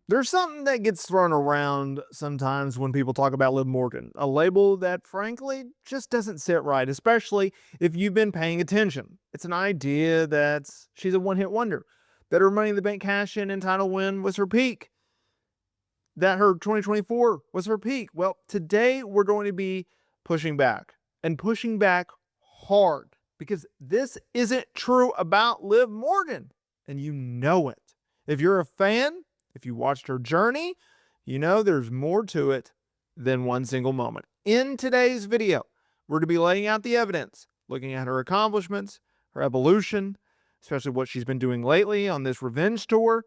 There's something that gets thrown around sometimes when people talk about Liv Morgan, a label that frankly just doesn't sit right, especially if you've been paying attention. It's an idea that she's a one-hit wonder, that her Money in the Bank cash-in and title win was her peak, that her 2024 was her peak. Well, today we're going to be pushing back and pushing back hard because this isn't true about Liv Morgan, and you know it. If you're a fan, if you watched her journey, you know there's more to it than one single moment. In today's video, we're going to be laying out the evidence, looking at her accomplishments, her evolution, especially what she's been doing lately on this revenge tour,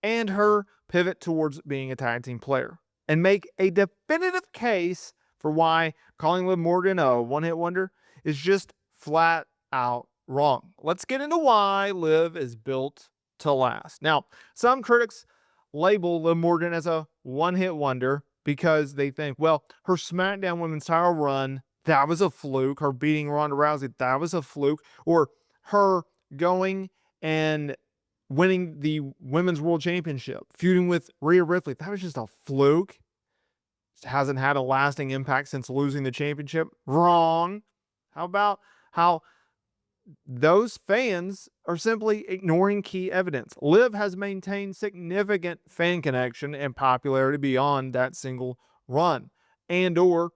and her pivot towards being a tag team player, and make a definitive case for why calling Liv Morgan a one-hit wonder is just flat out wrong. Let's get into why Liv is built to last. Now, some critics label Liv Morgan as a one-hit wonder because they think, well, her SmackDown Women's title run, that was a fluke. Her beating Ronda Rousey, that was a fluke. Or her going and winning the Women's World Championship, feuding with Rhea Ripley, that was just a fluke. It hasn't had a lasting impact since losing the championship. Wrong. How about how those fans are simply ignoring key evidence? Liv has maintained significant fan connection and popularity beyond that single run. And or,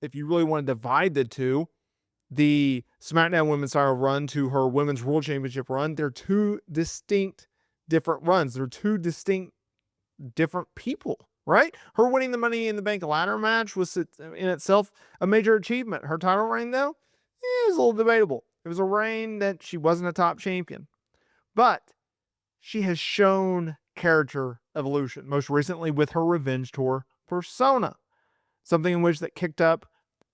if you really want to divide the two, the SmackDown Women's title run to her Women's World Championship run, they're two distinct different runs. They're two distinct different people, right? Her winning the Money in the Bank ladder match was in itself a major achievement. Her title reign, though, it was a little debatable. It was a reign that she wasn't a top champion. But she has shown character evolution, most recently with her revenge tour persona, something in which that kicked up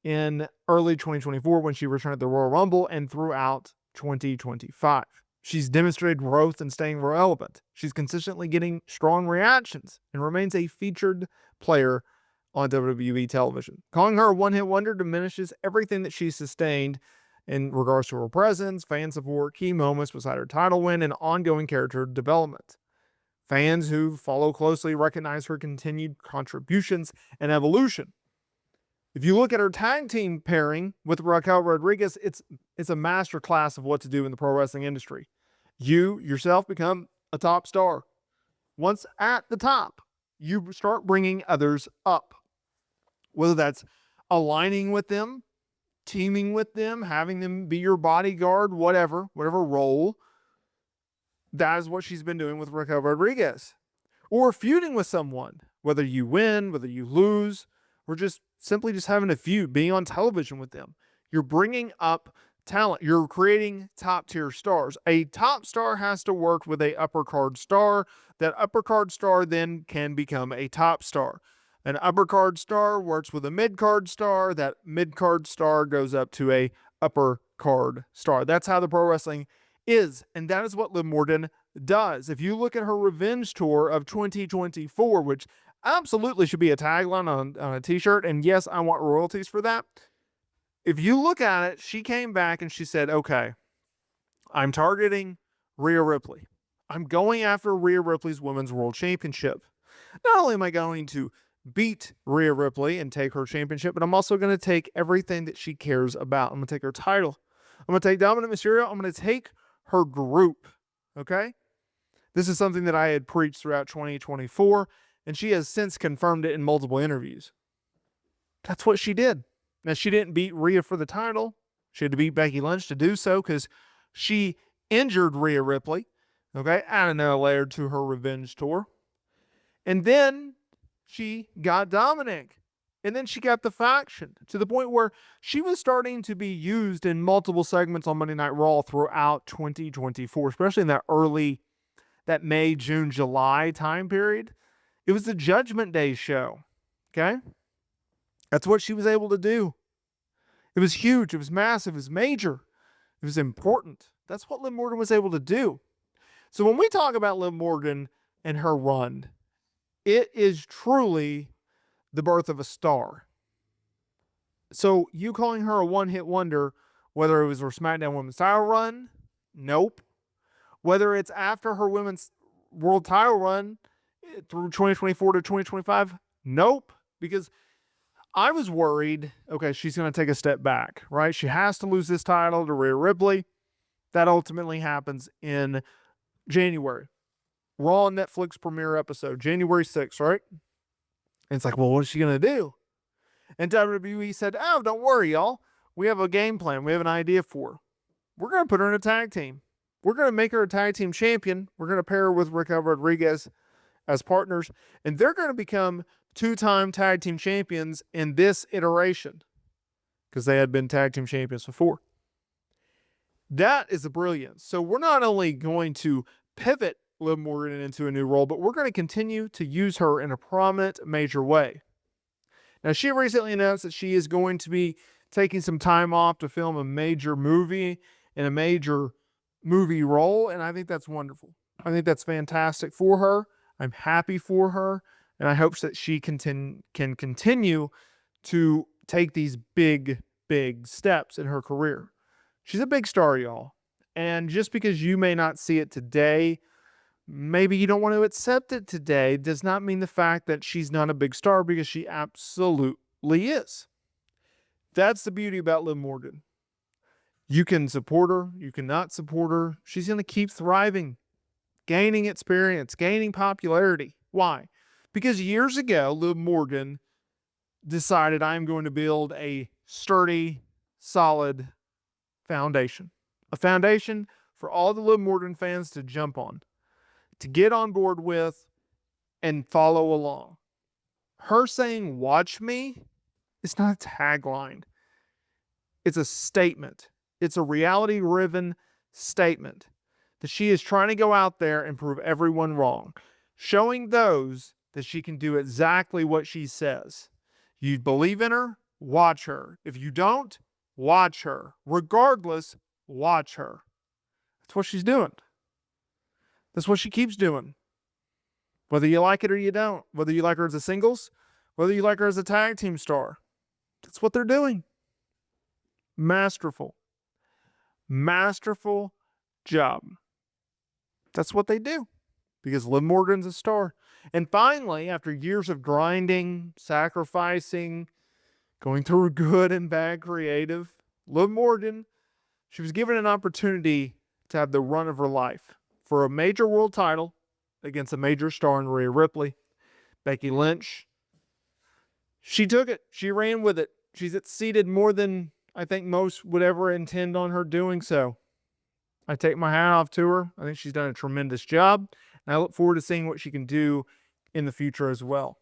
in early 2024 when she returned at the Royal Rumble and throughout 2025. She's demonstrated growth and staying relevant. She's consistently getting strong reactions and remains a featured player on WWE television. Calling her a one-hit wonder diminishes everything that she's sustained in regards to her presence, fan support, key moments beside her title win, and ongoing character development. Fans who follow closely recognize her continued contributions and evolution. If you look at her tag team pairing with Raquel Rodriguez, it's a masterclass of what to do in the pro wrestling industry. You yourself become a top star. Once at the top, you start bringing others up. Whether that's aligning with them, teaming with them, having them be your bodyguard, whatever role. That is what she's been doing with Raquel Rodriguez. Or feuding with someone, whether you win, whether you lose, or just simply just having a feud, being on television with them. You're bringing up talent. You're creating top tier stars. A top star has to work with a upper card star. That upper card star then can become a top star. An upper card star works with a mid card star. That mid card star goes up to a upper card star. That's how the pro wrestling is. And that is what Liv Morgan does. If you look at her revenge tour of 2024, which absolutely should be a tagline on a t-shirt, and yes, I want royalties for that. If you look at it, she came back and she said, okay, I'm targeting Rhea Ripley. I'm going after Rhea Ripley's Women's World Championship. Not only am I going to beat Rhea Ripley and take her championship, but I'm also going to take everything that she cares about. I'm going to take her title. I'm going to take Dominic Mysterio. I'm going to take her group. Okay? This is something that I had preached throughout 2024, and she has since confirmed it in multiple interviews. That's what she did. Now, she didn't beat Rhea for the title. She had to beat Becky Lynch to do so because she injured Rhea Ripley. Okay? Adding another layer to her revenge tour. And then she got Dominic. And then she got the faction to the point where she was starting to be used in multiple segments on Monday Night Raw throughout 2024, especially in that May, June, July time period. It was the Judgment Day show. Okay? That's what she was able to do. It was huge. It was massive. It was major. It was important. That's what Liv Morgan was able to do. So when we talk about Liv Morgan and her run, it is truly the birth of a star. So you calling her a one-hit wonder, whether it was her SmackDown Women's title run, nope. Whether it's after her Women's World title run through 2024 to 2025? Nope. Because I was worried, okay, she's going to take a step back, right? She has to lose this title to Rhea Ripley. That ultimately happens in January. Raw Netflix premiere episode, January 6th, right? And it's like, well, what is she going to do? And WWE said, oh, don't worry, y'all. We have a game plan. We have an idea for her. We're going to put her in a tag team. We're going to make her a tag team champion. We're going to pair her with Raquel Rodriguez as partners. And they're going to become 2-time tag team champions in this iteration because they had been tag team champions before. That is the brilliance. So we're not only going to pivot Liv Morgan into a new role, but we're going to continue to use her in a prominent, major way. Now, she recently announced that she is going to be taking some time off to film a major movie in a major movie role, and I think that's wonderful. I think that's fantastic for her. I'm happy for her, and I hope that she can continue to take these big, big steps in her career. She's a big star, y'all. And just because you may not see it today, maybe you don't want to accept it today, does not mean the fact that she's not a big star, because she absolutely is. That's the beauty about Liv Morgan. You can support her, you cannot support her. She's going to keep thriving, gaining experience, gaining popularity. Why? Because years ago, Liv Morgan decided, I'm going to build a sturdy, solid foundation. A foundation for all the Liv Morgan fans to jump on, to get on board with, and follow along. Her saying, watch me, it's not a tagline. It's a statement. It's a reality-driven statement that she is trying to go out there and prove everyone wrong, showing those that she can do exactly what she says. You believe in her? Watch her. If you don't, watch her. Regardless, watch her. That's what she's doing. That's what she keeps doing. Whether you like it or you don't. Whether you like her as a singles, whether you like her as a tag team star. That's what they're doing. Masterful. Masterful job. That's what they do. Because Liv Morgan's a star. And finally, after years of grinding, sacrificing, going through good and bad creative, Liv Morgan, she was given an opportunity to have the run of her life for a major world title against a major star in Rhea Ripley, Becky Lynch. She took it. She ran with it. She's exceeded more than I think most would ever intend on her doing so. I take my hat off to her. I think she's done a tremendous job, and I look forward to seeing what she can do in the future as well.